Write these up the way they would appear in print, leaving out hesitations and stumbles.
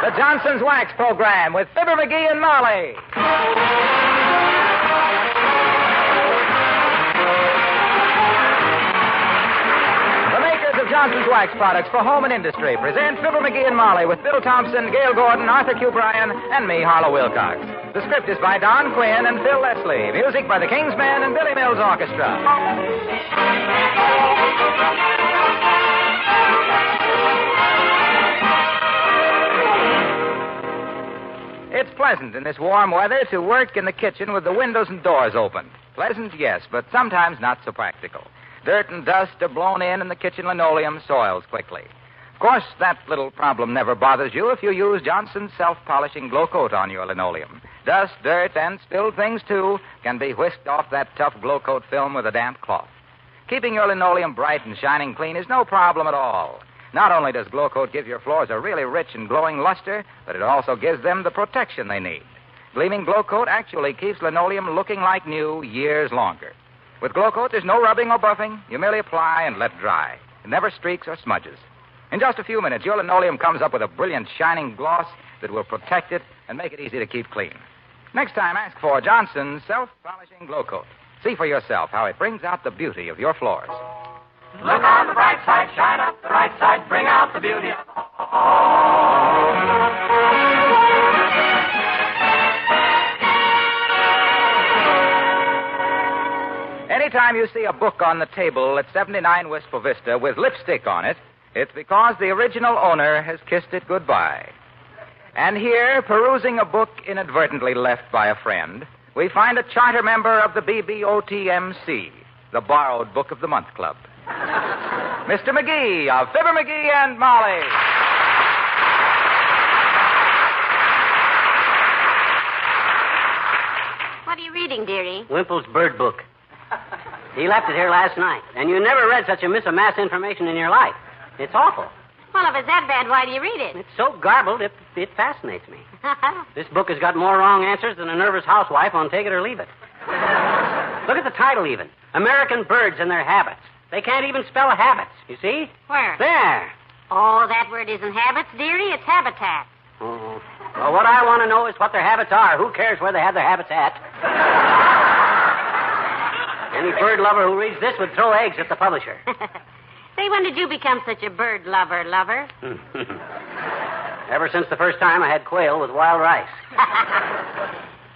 The Johnson's Wax Program with Fibber, MCGee, and Molly. Johnson's Wax Products for home and industry present Fibber, MCGee, and Molly with Bill Thompson, Gail Gordon, Arthur Q. Bryan, and me, Harlow Wilcox. The script is by Don Quinn and Phil Leslie. Music by the King's Men and Billy Mills Orchestra. It's pleasant in this warm weather to work in the kitchen with the windows and doors open. Pleasant, yes, but sometimes not so practical. Dirt and dust are blown in, and the kitchen linoleum soils quickly. Of course, that little problem never bothers you if you use Johnson's self-polishing glow coat on your linoleum. Dust, dirt, and spilled things, too, can be whisked off that tough glow coat film with a damp cloth. Keeping your linoleum bright and shining clean is no problem at all. Not only does glow coat give your floors a really rich and glowing luster, but it also gives them the protection they need. Gleaming glow coat actually keeps linoleum looking like new years longer. With Glow Coat, there's no rubbing or buffing. You merely apply and let dry. It never streaks or smudges. In just a few minutes, your linoleum comes up with a brilliant, shining gloss that will protect it and make it easy to keep clean. Next time, ask for Johnson's Self-Polishing Glow Coat. See for yourself how it brings out the beauty of your floors. Look on the bright side, shine up the right side, bring out the beauty of Anytime you see a book on the table at 79 Wistful Vista with lipstick on it, it's because the original owner has kissed it goodbye. And here, perusing a book inadvertently left by a friend, we find a charter member of the BBOTMC, the Borrowed Book of the Month Club. Mr. MCGee of Fibber, MCGee, and Molly. What are you reading, dearie? Wimple's bird book. He left it here last night, and you never read such a miss of mass information in your life. It's awful. Well, if it's that bad, why do you read it? It's so garbled, it fascinates me. This book has got more wrong answers than a nervous housewife on Take It or Leave It. Look at the title, even. American Birds and Their Habits. They can't even spell habits, you see? Where? There. Oh, that word isn't habits, dearie. It's habitat. Oh. Well, what I want to know is what their habits are. Who cares where they have their habits at? Any bird lover who reads this would throw eggs at the publisher. Say, when did you become such a bird lover? Ever since the first time I had quail with wild rice.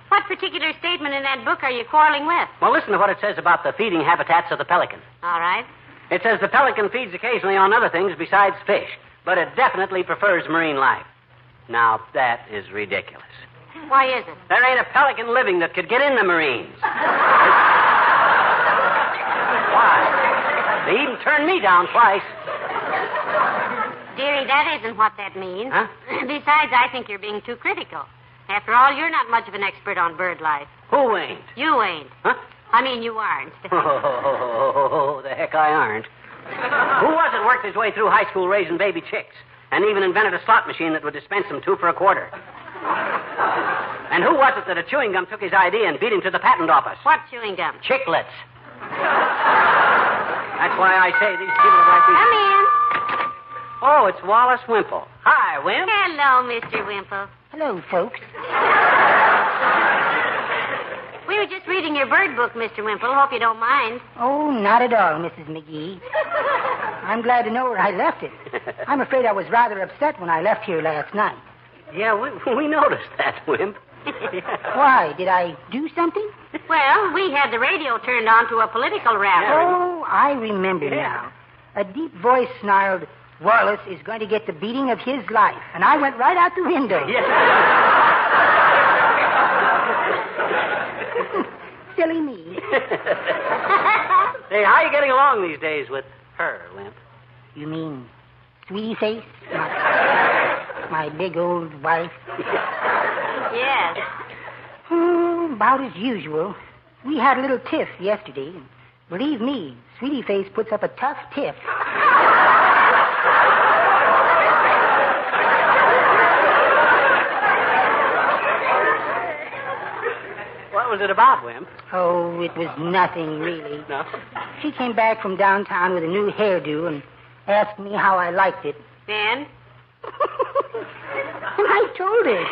What particular statement in that book are you quarreling with? Well, listen to what it says about the feeding habitats of the pelican. All right. It says the pelican feeds occasionally on other things besides fish, but it definitely prefers marine life. Now, that is ridiculous. Why is it? There ain't a pelican living that could get in the Marines. Why? They even turned me down twice. Dearie, that isn't what that means. Huh? Besides, I think you're being too critical. After all, you're not much of an expert on bird life. Who ain't? You ain't. Huh? I mean, you aren't. Oh, the heck I aren't. Who was it worked his way through high school raising baby chicks and even invented a slot machine that would dispense them 2 for $1? And who was it that a chewing gum took his idea and beat him to the patent office? What chewing gum? Chiclets. That's why I say these people are like these... Come in. Oh, it's Wallace Wimple. Hi, Wimp. Hello, Mr. Wimple. Hello, folks. We were just reading your bird book, Mr. Wimple. Hope you don't mind. Oh, not at all, Mrs. McGee. I'm glad to know where I left it. I'm afraid I was rather upset when I left here last night. Yeah, we noticed that, Wimp. Why? Did I do something? Well, we had the radio turned on to a political rally. Oh, I remember now. A deep voice snarled, "Wallace is going to get the beating of his life." And I went right out the window. Yes. Silly me. Hey, how are you getting along these days with her, Wimp? You mean Sweetie Face? My big old wife? Yes. Oh, about as usual. We had a little tiff yesterday. And believe me, Sweetie Face puts up a tough tiff. What was it about, Wimp? Oh, it was nothing, really. No? She came back from downtown with a new hairdo and asked me how I liked it. Then? And I told her.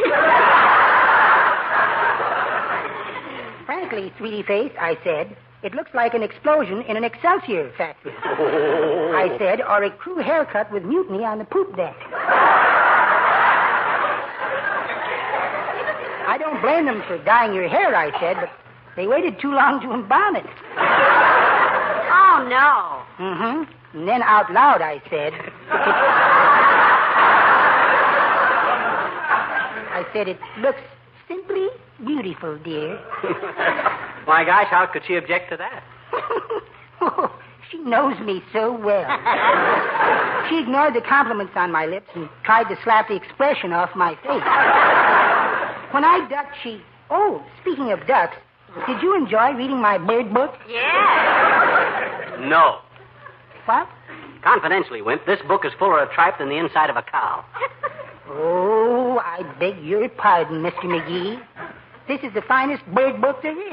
Frankly, Sweetie Face, I said, it looks like an explosion in an Excelsior factory. I said, or a crew haircut with mutiny on the poop deck. I don't blame them for dyeing your hair, I said, but they waited too long to embalm it. Oh, no. Mm-hmm. And then out loud, I said, it looks simply beautiful, dear. My gosh, how could she object to that? Oh, she knows me so well. She ignored the compliments on my lips and tried to slap the expression off my face. When I ducked, Oh, speaking of ducks, did you enjoy reading my bird book? Yeah. No. What? Confidentially, Wimp, this book is fuller of tripe than the inside of a cow. Oh, I beg your pardon, Mr. McGee. This is the finest bird book there is.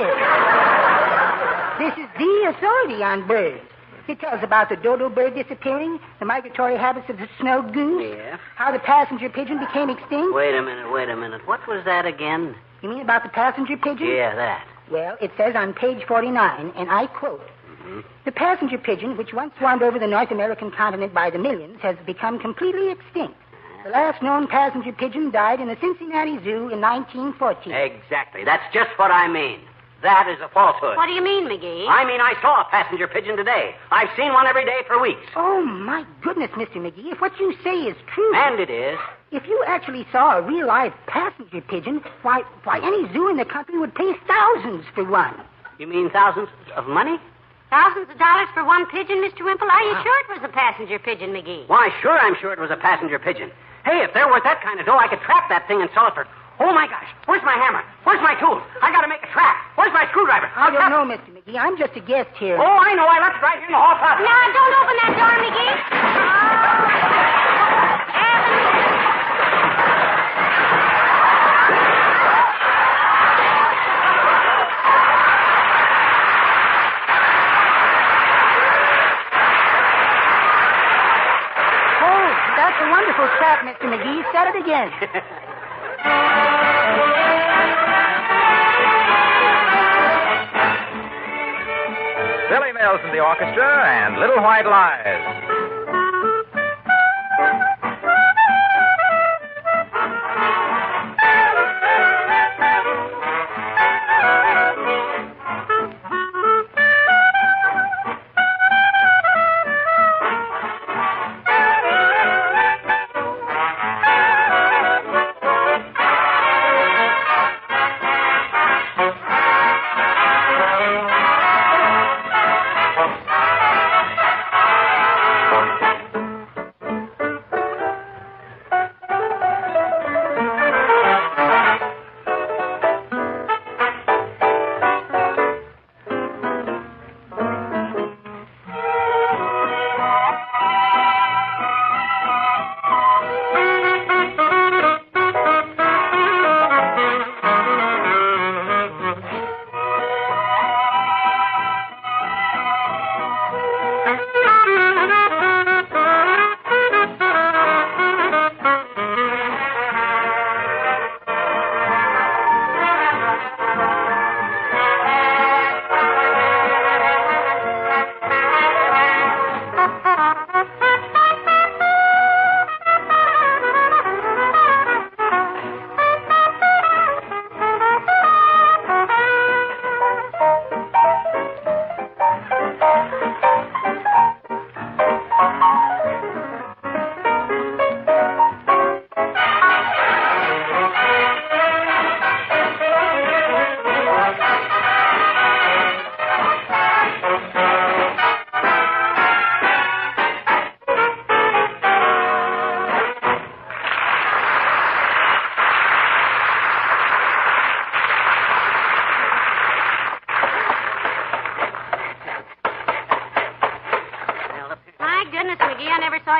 This is the authority on birds. It tells about the dodo bird disappearing, the migratory habits of the snow goose, Yeah. how the passenger pigeon became extinct. Wait a minute. What was that again? You mean about the passenger pigeon? Yeah, that. Well, it says on page 49, and I quote, The passenger pigeon, which once swarmed over the North American continent by the millions, has become completely extinct. The last known passenger pigeon died in the Cincinnati Zoo in 1914. Exactly. That's just what I mean. That is a falsehood. What do you mean, McGee? I mean, I saw a passenger pigeon today. I've seen one every day for weeks. Oh, my goodness, Mr. McGee, if what you say is true... And it is. If you actually saw a real live passenger pigeon, why, any zoo in the country would pay thousands for one. You mean thousands of money? Thousands of dollars for one pigeon, Mr. Wimple? Are you sure it was a passenger pigeon, McGee? Why, sure, I'm sure it was a passenger pigeon. Hey, if they're worth that kind of dough, I could trap that thing and sell it for... Oh, my gosh. Where's my hammer? Where's my tools? I got to make a trap. Where's my screwdriver? I don't know, Mr. McGee. I'm just a guest here. Oh, I know. I left it right here in the hall closet. Now, don't open that door, McGee. Oh, that's a wonderful trap, Mr. McGee. Set it again. Billy Mills in the orchestra and Little White Lies.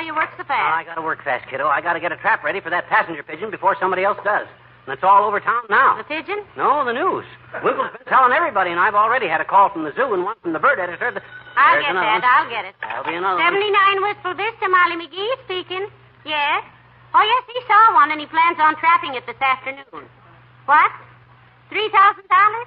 You work so fast. I got to work fast, kiddo. I got to get a trap ready for that passenger pigeon before somebody else does. And it's all over town now. The pigeon? No, the news. Winkle's been telling everybody, and I've already had a call from the zoo and one from the bird editor. I'll get it. That'll be another 79 Wistful Vista, Molly McGee speaking. Yes? Oh, yes, he saw one, and he plans on trapping it this afternoon. What? $3,000?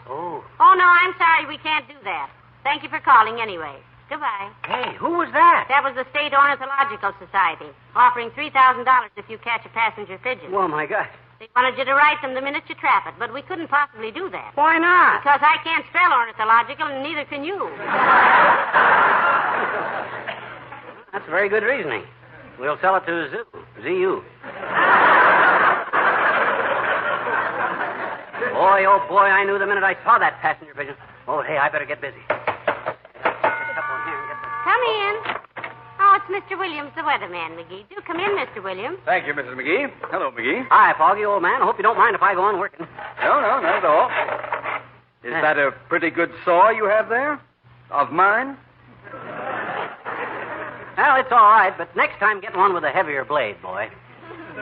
Oh. Oh, no, I'm sorry. We can't do that. Thank you for calling anyway. Goodbye. Hey, who was that? That was the State Ornithological Society, offering $3,000 if you catch a passenger pigeon. Oh, my God. They wanted you to write them the minute you trap it, but we couldn't possibly do that. Why not? Because I can't spell ornithological, and neither can you. That's very good reasoning. We'll sell it to Zoo. Z-U. Boy, oh, boy, I knew the minute I saw that passenger pigeon. Oh, hey, I better get busy. Come in. Oh, it's Mr. Williams, the weatherman, McGee. Do come in, Mr. Williams. Thank you, Mrs. McGee. Hello, McGee. Hi, Foggy, old man. I hope you don't mind if I go on working. No, not at all. Is that a pretty good saw you have there? Of mine? Well, it's all right, but next time get one with a heavier blade, boy.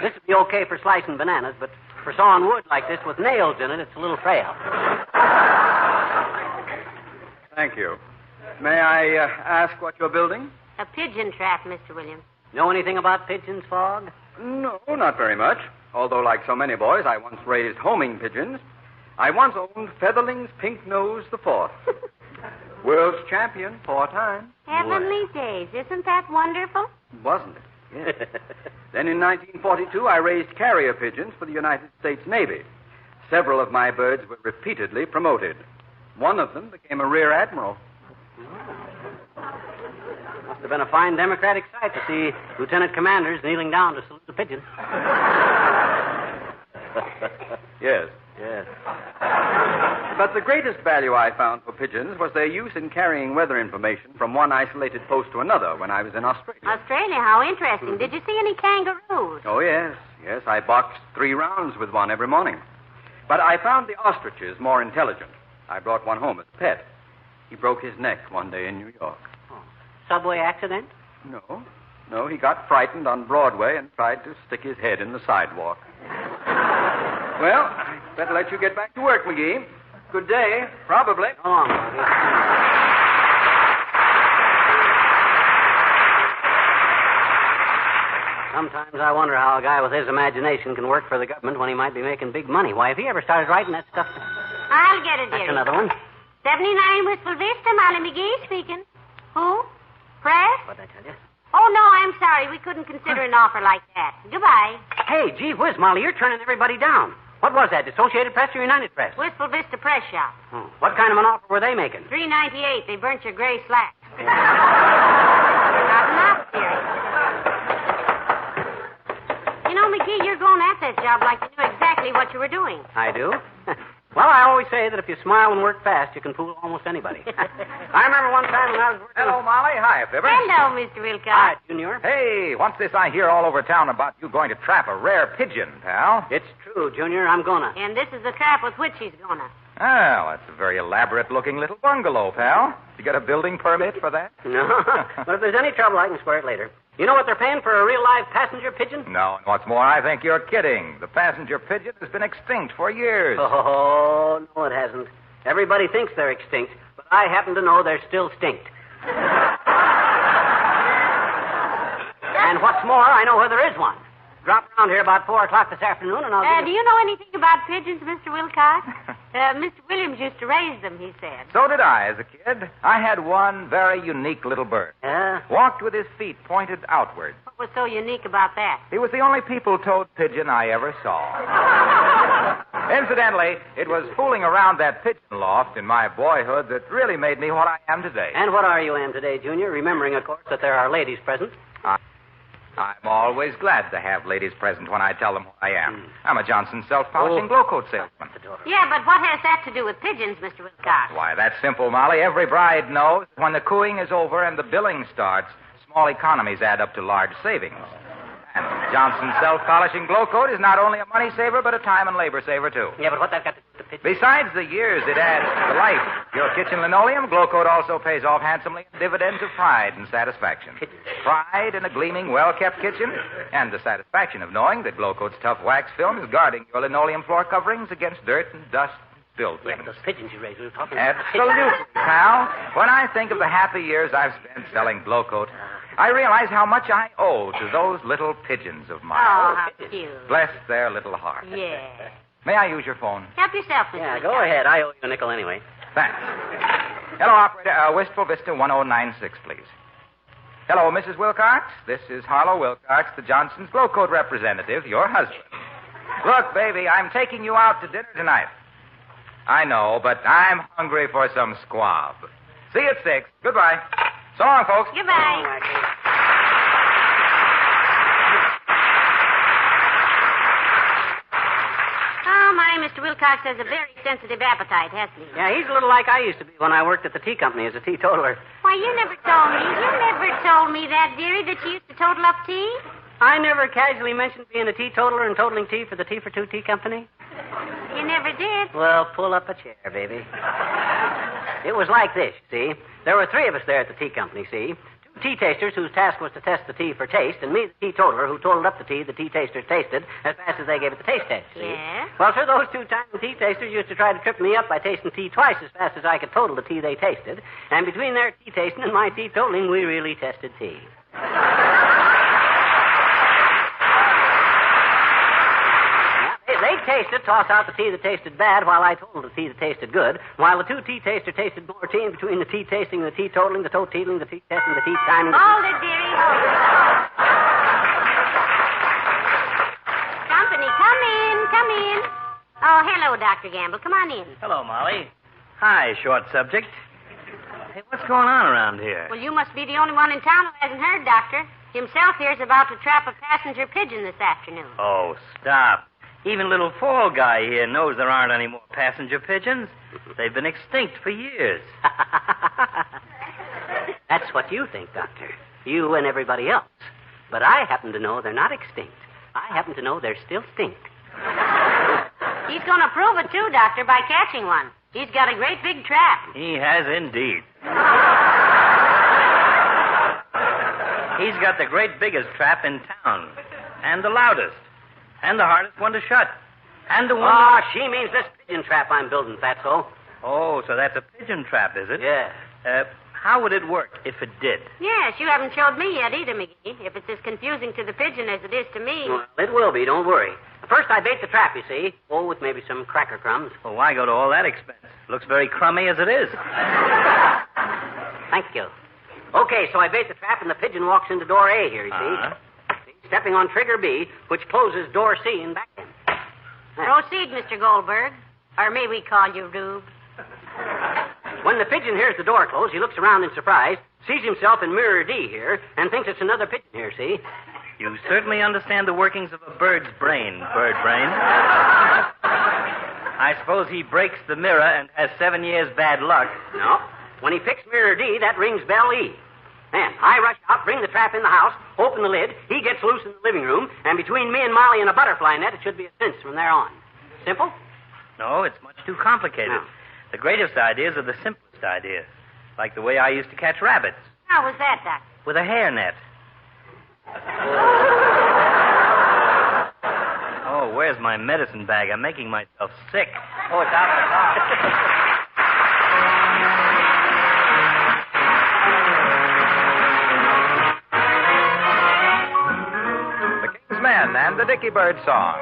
This would be okay for slicing bananas, but for sawing wood like this with nails in it, it's a little frail. Thank you. May I ask what you're building? A pigeon trap, Mr. Williams. Know anything about pigeons, Fog? No, not very much. Although, like so many boys, I once raised homing pigeons. I once owned Featherling's Pink Nose the Fourth. World's champion 4 times. Heavenly days. Isn't that wonderful? Wasn't it? Yes. Then in 1942, I raised carrier pigeons for the United States Navy. Several of my birds were repeatedly promoted. One of them became a rear admiral. Must have been a fine democratic sight to see lieutenant commanders kneeling down to salute the pigeon. Yes. Yes. But the greatest value I found for pigeons was their use in carrying weather information from one isolated post to another when I was in Australia. Australia, how interesting. Did you see any kangaroos? Oh, yes. Yes, I boxed 3 rounds with one every morning. But I found the ostriches more intelligent. I brought one home as a pet. He broke his neck one day in New York. Oh. Subway accident? No, he got frightened on Broadway and tried to stick his head in the sidewalk. Well, I better let you get back to work, McGee. Good day, probably. So long, Foggy. Sometimes I wonder how a guy with his imagination can work for the government when he might be making big money. Why, if he ever started writing that stuff... I'll get it, That's dearie. another one. 79 Wistful Vista, Molly McGee speaking. Who? Press? What'd I tell you? Oh, no, I'm sorry. We couldn't consider an offer like that. Goodbye. Hey, gee whiz, Molly, you're turning everybody down. What was that, Associated Press or United Press? Wistful Vista Press Shop. Oh, what kind of an offer were they making? $3.98. They burnt your gray slacks. Not enough, dearie. You know, McGee, you're going at that job like you knew exactly what you were doing. I do? Well, I always say that if you smile and work fast, you can fool almost anybody. I remember one time when I was working... Hello, Molly. Hi, Fibber. Hello, Mr. Wilcox. Hi, Junior. Hey, what's this I hear all over town about you going to trap a rare pigeon, pal? It's true, Junior. I'm gonna. And this is the trap with which he's gonna. Oh, that's a very elaborate-looking little bungalow, pal. You got a building permit for that? No, but if there's any trouble, I can square it later. You know what they're paying for a real live passenger pigeon? No, and what's more, I think you're kidding. The passenger pigeon has been extinct for years. Oh, no, it hasn't. Everybody thinks they're extinct, but I happen to know they're still stinked. And what's more, I know where there is one. Drop around here about 4 o'clock this afternoon, and I'll give Do you know anything about pigeons, Mr. Wilcox? Mr. Williams used to raise them, he said. So did I as a kid. I had one very unique little bird. Yeah? Walked with his feet pointed outward. What was so unique about that? He was the only people-toed pigeon I ever saw. Incidentally, it was fooling around that pigeon loft in my boyhood that really made me what I am today. And what are you in today, Junior? Remembering, of course, that there are ladies present. I'm always glad to have ladies present when I tell them what I am. I'm a Johnson self-polishing glow coat salesman. Yeah, but what has that to do with pigeons, Mr. Wilcox? Why, that's simple, Molly. Every bride knows when the cooing is over and the billing starts, small economies add up to large savings. And Johnson self-polishing glow coat is not only a money saver, but a time and labor saver, too. Yeah, but what that got to do with the pigeon? Besides the years it adds to life, your kitchen linoleum, glow coat also pays off handsomely in dividends of pride and satisfaction. Pride in a gleaming, well-kept kitchen, and the satisfaction of knowing that glow coat's tough wax film is guarding your linoleum floor coverings against dirt and dust and filth. Yeah, but those pigeons you raised, we were talking about. Absolutely, pal. When I think of the happy years I've spent selling glow coat, I realize how much I owe to those little pigeons of mine. Oh, how cute. Bless their little hearts. Yeah. May I use your phone? Help yourself, Mr. Yeah, Wilcox. go ahead. I owe you a nickel anyway. Thanks. Hello, operator. Wistful Vista 1096, please. Hello, Mrs. Wilcox. This is Harlow Wilcox, the Johnson's Glow Coat representative, your husband. Look, baby, I'm taking you out to dinner tonight. I know, but I'm hungry for some squab. See you at 6. Goodbye. So long, folks. Goodbye. Oh, my, Mr. Wilcox has a very sensitive appetite, hasn't he? Yeah, he's a little like I used to be when I worked at the tea company as a teetotaler. Why, you never told me that, dearie, that you used to total up tea. I never casually mentioned being a teetotaler and totaling tea for the Tea for Two Tea Company. You never did. Well, pull up a chair, baby. It was like this, you see. There were 3 of us there at the tea company, see. 2 tea tasters whose task was to test the tea for taste, and me, the teetotaler, who totaled up the tea tasters tasted as fast as they gave it the taste test, see. Yeah? Well, sir, those 2 tiny tea tasters used to try to trip me up by tasting tea twice as fast as I could total the tea they tasted. And between their tea tasting and my tea totaling, we really tested tea. They'd taste it, toss out the tea that tasted bad, while I totaled the tea that tasted good, while the 2 tea tasters tasted more tea, and between the tea tasting and the tea totaling, the toe teetling, the tea testing, the tea timing... Hold it, dearie, hold it. Company, come in. Oh, hello, Dr. Gamble. Come on in. Hello, Molly. Hi, short subject. Hey, what's going on around here? Well, you must be the only one in town who hasn't heard, Doctor. Himself here's about to trap a passenger pigeon this afternoon. Oh, stop. Even little fall guy here knows there aren't any more passenger pigeons. They've been extinct for years. That's what you think, Doctor. You and everybody else. But I happen to know they're not extinct. I happen to know they're still stink. He's going to prove it, too, Doctor, by catching one. He's got a great big trap. He has indeed. He's got the great biggest trap in town. And the loudest. And the hardest one to shut. And the one... Oh, she means this pigeon trap I'm building, Fatso. Oh, so that's a pigeon trap, is it? Yeah. How would it work if it did? Yes, you haven't showed me yet either, McGee. If it's as confusing to the pigeon as it is to me. Well, it will be, don't worry. First, I bait the trap, you see. Oh, with maybe some cracker crumbs. Well, why go to all that expense? Looks very crummy as it is. Thank you. Okay, so I bait the trap, and the pigeon walks into door A here, you see. Stepping on trigger B, which closes door C and back in. Proceed, Mr. Goldberg. Or may we call you Rube? When the pigeon hears the door close, he looks around in surprise, sees himself in mirror D here, and thinks it's another pigeon here, see? You certainly understand the workings of a bird's brain, bird brain. I suppose he breaks the mirror and has 7 years bad luck. No. When he picks mirror D, that rings bell E. Then I rush out, bring the trap in the house, open the lid, he gets loose in the living room, and between me and Molly and a butterfly net, it should be a cinch from there on. Simple? No, it's much too complicated. No. The greatest ideas are the simplest ideas. Like the way I used to catch rabbits. How was that, Doctor? With a hairnet. Oh, where's my medicine bag? I'm making myself sick. Oh, it's out of the car. The King's Men and the Dicky Bird Song.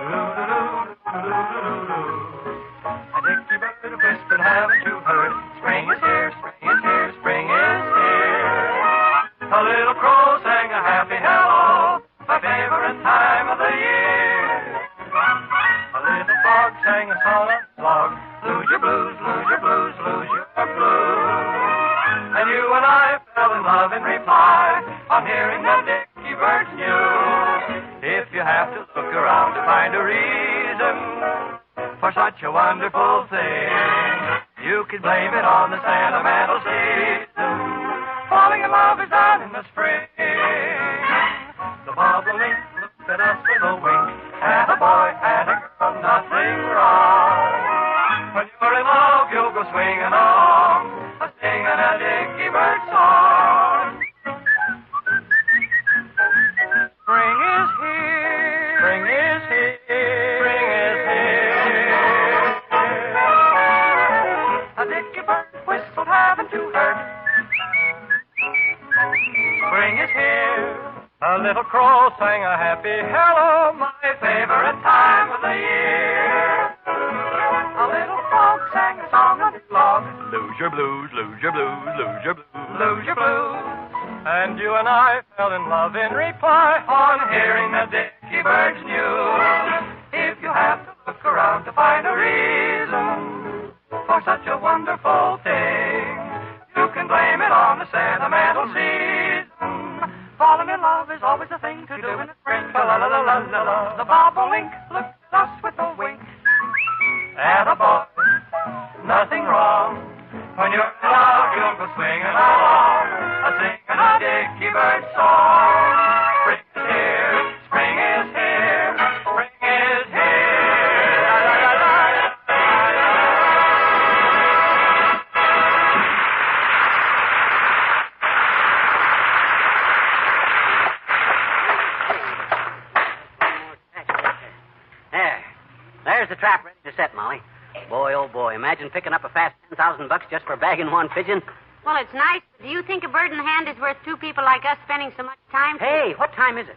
A dicky bird whispered, haven't you heard? Spring is here, spring is here, spring is here. A little crow sang a happy hello, my favorite time of the year. A little frog sang a solemn song, lose your blues, lose your blues, lose your blues. And you and I fell in love in reply on hearing the dicky bird's news. If you have to look around to find a reason for such a wonderful thing, you could blame it on the sentimental season. Falling in love is done in the spring. The bobolink looked at us with a wink, and a boy and a girl, nothing wrong. When you're in love, you'll go swinging on, singing a dicky bird song. Spring is here. Spring is here. Spring is here. A dicky bird whistled, haven't you heard? Spring is here. little crow sang a happy hello, my favorite time of the year. A little frog sang a song of love. Lose your blues, lose your blues, lose your blues, lose your blues. And you and I fell in love in reply on hearing the Dicky Bird's news. If you have to look around to find a reason for such a wonderful thing, you can blame it on the sentimental season. Falling in love is always the thing to do in the spring. La-la-la-la-la-la. The bobolink looked at us with a wink. And a boy, nothing wrong. When you're in love, you'll go swinging along, singing a Dicky Bird song. Spring is here, spring is here, spring is here. La-la-la-la-la-la-la. There's the trap ready to set, Molly. Boy, oh boy, imagine picking up a fast $10,000 just for bagging one pigeon. Well, it's nice, but do you think a bird in hand is worth two people like us spending so much time? Hey, what time is it?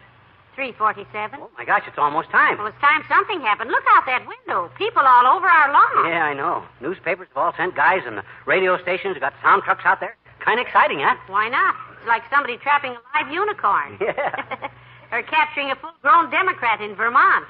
3:47. Oh, my gosh, it's almost time. Well, it's time something happened. Look out that window. People all over our lawn. Yeah, I know. Newspapers have all sent guys, and the radio stations have got sound trucks out there. Kind of exciting, huh? Why not? It's like somebody trapping a live unicorn. Yeah. Or capturing a full-grown Democrat in Vermont.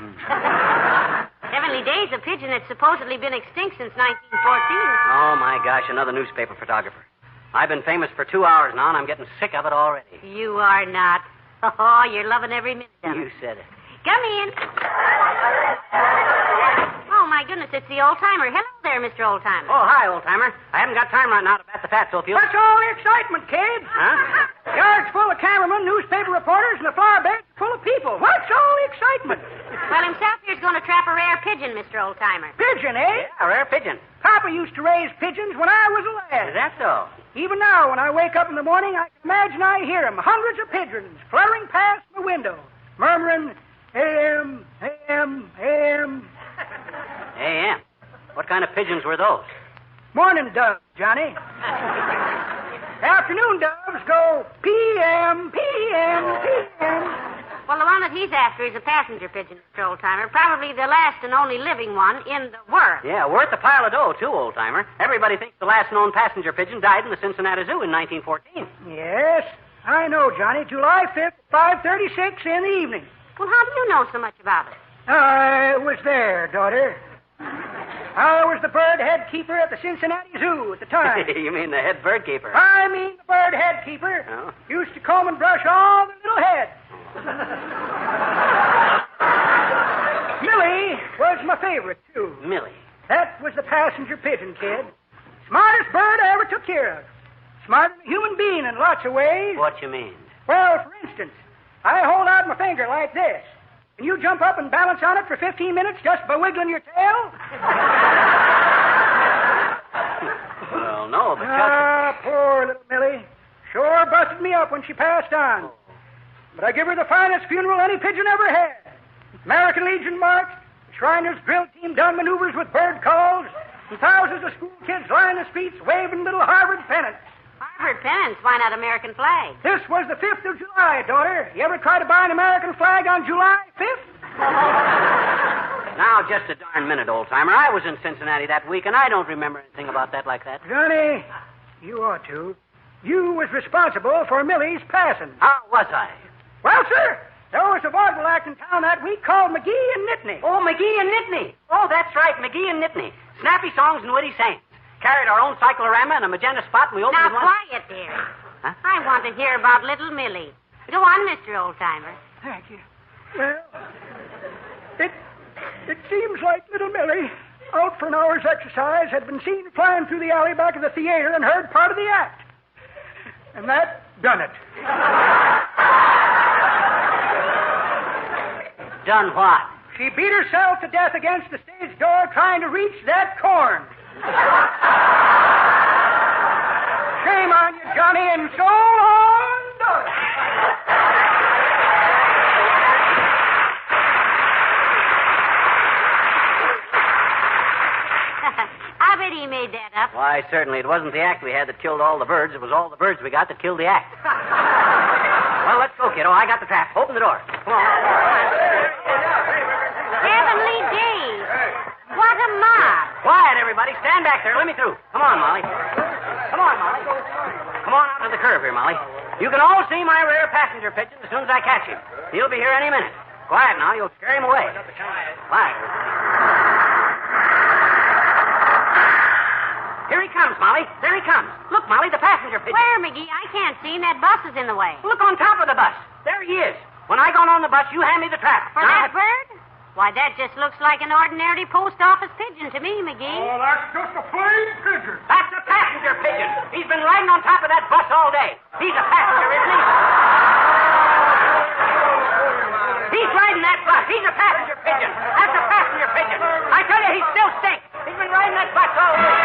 Heavenly days, a pigeon that's supposedly been extinct since 1914. Oh, my gosh, another newspaper photographer. I've been famous for 2 hours now, and I'm getting sick of it already. You are not. Oh, you're loving every minute of it. You said it. Come in. Oh, my goodness, it's the old-timer. Hello there, Mr. Old-Timer. Oh, hi, old-timer. I haven't got time right now to bat the fat, so if you... What's all the excitement, kid? Huh? Yard's full of cameramen, newspaper reporters, and the flower bed's full of people. What's all the excitement? Well, himself here's going to trap a rare pigeon, Mr. Old-Timer. Pigeon, eh? Yeah, a rare pigeon. Papa used to raise pigeons when I was a lad. Is that so? Even now, when I wake up in the morning, I can imagine I hear 'em, hundreds of pigeons fluttering past my window, murmuring, A.M., A.M., A.M. A.M. What kind of pigeons were those? Morning doves, Johnny. Afternoon doves go P.M., P.M., P.M. Well, the one that he's after is a passenger pigeon, Mr. Old-Timer. Probably the last and only living one in the world. Yeah, worth a pile of dough, too, old-timer. Everybody thinks the last known passenger pigeon died in the Cincinnati Zoo in 1914. Yes, I know, Johnny. July 5th, 5:36 in the evening. Well, how do you know so much about it? I was there, daughter. I was the bird head keeper at the Cincinnati Zoo at the time. You mean the head bird keeper? I mean the bird head keeper. Oh. Used to comb and brush all the little heads. Millie was my favorite, too. Millie. That was the passenger pigeon, kid. Smartest bird I ever took care of. Smarter than a human being in lots of ways. What you mean? Well, for instance, I hold out my finger like this. Can you jump up and balance on it for 15 minutes just by wiggling your tail? Well, no, but... Poor little Millie. Sure busted me up when she passed on. But I give her the finest funeral any pigeon ever had. American Legion marched, the Shriners drill team done maneuvers with bird calls, and thousands of school kids line the streets waving little Harvard pennants. Harvard pennants? Why not American flag? This was the 5th of July, daughter. You ever try to buy an American flag on July 5th? Now, just a darn minute, old-timer. I was in Cincinnati that week, and I don't remember anything about that like that. Johnny, you ought to. You was responsible for Millie's passing. How was I? Well, sir, there was a vaudeville act in town that week called MCGee and Nittany. Oh, MCGee and Nittany. Oh, that's right, MCGee and Nittany. Snappy songs and witty sayings. Carried our own cyclorama and a magenta spot, and we opened Now, one... quiet, dear. Huh? I want to hear about little Millie. Go on, Mr. Old-Timer. Thank you. Well, it seems like little Millie, out for an hour's exercise, had been seen flying through the alley back of the theater and heard part of the act. And that done it. Done what? She beat herself to death against the stage door trying to reach that corn. Shame on you, Johnny, and so on, Doris. I bet he made that up. Why, certainly. It wasn't the act we had that killed all the birds. It was all the birds we got that killed the act. Well, let's go, kiddo. I got the trap. Open the door. Come on. Heavenly days. What a mob. Quiet, everybody. Stand back there. Let me through. Come on, Molly. Come on, Molly. Come on out to the curb here, Molly. You can all see my rear passenger pigeon as soon as I catch him. He'll be here any minute. Quiet now. You'll scare him away. Quiet. Here he comes, Molly. There he comes. Look, Molly, the passenger pigeon. Where, McGee? I can't see him. That bus is in the way. Look on top of the bus. There he is. When I got on the bus, you hand me the trap. For that bird? Why, that just looks like an ordinary post office pigeon to me, McGee. Oh, that's just a plain pigeon. That's a passenger pigeon. He's been riding on top of that bus all day. He's a passenger, isn't he? He's riding that bus. He's a passenger pigeon. That's a passenger pigeon. I tell you, he still stinks. He's been riding that bus all day.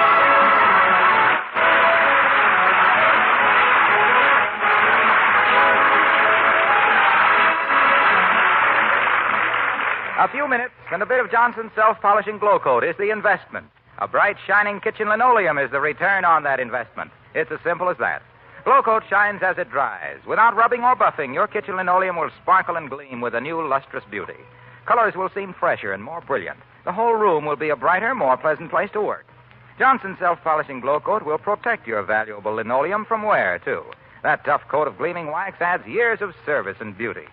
A few minutes and a bit of Johnson's self-polishing glow coat is the investment. A bright, shining kitchen linoleum is the return on that investment. It's as simple as that. Glow coat shines as it dries. Without rubbing or buffing, your kitchen linoleum will sparkle and gleam with a new lustrous beauty. Colors will seem fresher and more brilliant. The whole room will be a brighter, more pleasant place to work. Johnson's self-polishing glow coat will protect your valuable linoleum from wear, too. That tough coat of gleaming wax adds years of service and beauty.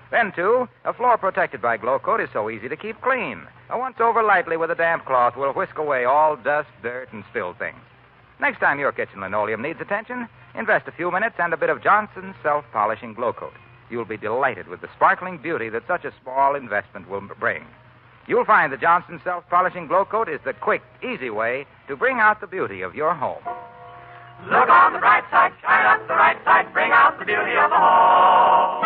Then, too, a floor protected by glow coat is so easy to keep clean. Once over lightly with a damp cloth will whisk away all dust, dirt, and spilled things. Next time your kitchen linoleum needs attention, invest a few minutes and a bit of Johnson's self-polishing glow coat. You'll be delighted with the sparkling beauty that such a small investment will bring. You'll find that Johnson's self-polishing glow coat is the quick, easy way to bring out the beauty of your home. Look on the bright side, shine up the right side, bring out the beauty of the home.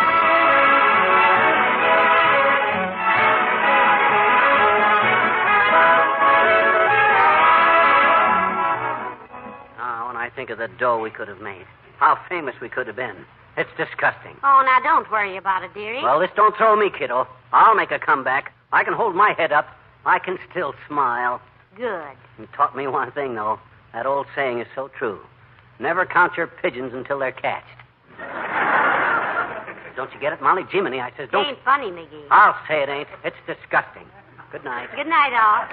I think of the dough we could have made. How famous we could have been. It's disgusting. Oh, now don't worry about it, dearie. Well, this don't throw me, kiddo. I'll make a comeback. I can hold my head up. I can still smile. Good. You taught me one thing, though. That old saying is so true. Never count your pigeons until they're catched. Don't you get it, Molly? Jiminy, I says, don't... It ain't funny, McGee. I'll say it ain't. It's disgusting. Good night. Good night, all.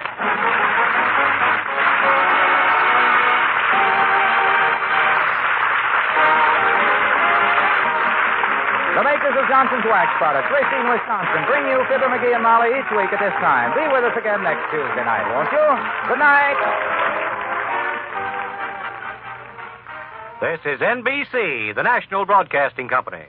The makers of Johnson's Wax Products, Racine, Wisconsin, bring you Fibber, McGee, and Molly each week at this time. Be with us again next Tuesday night, won't you? Good night. This is NBC, the National Broadcasting Company.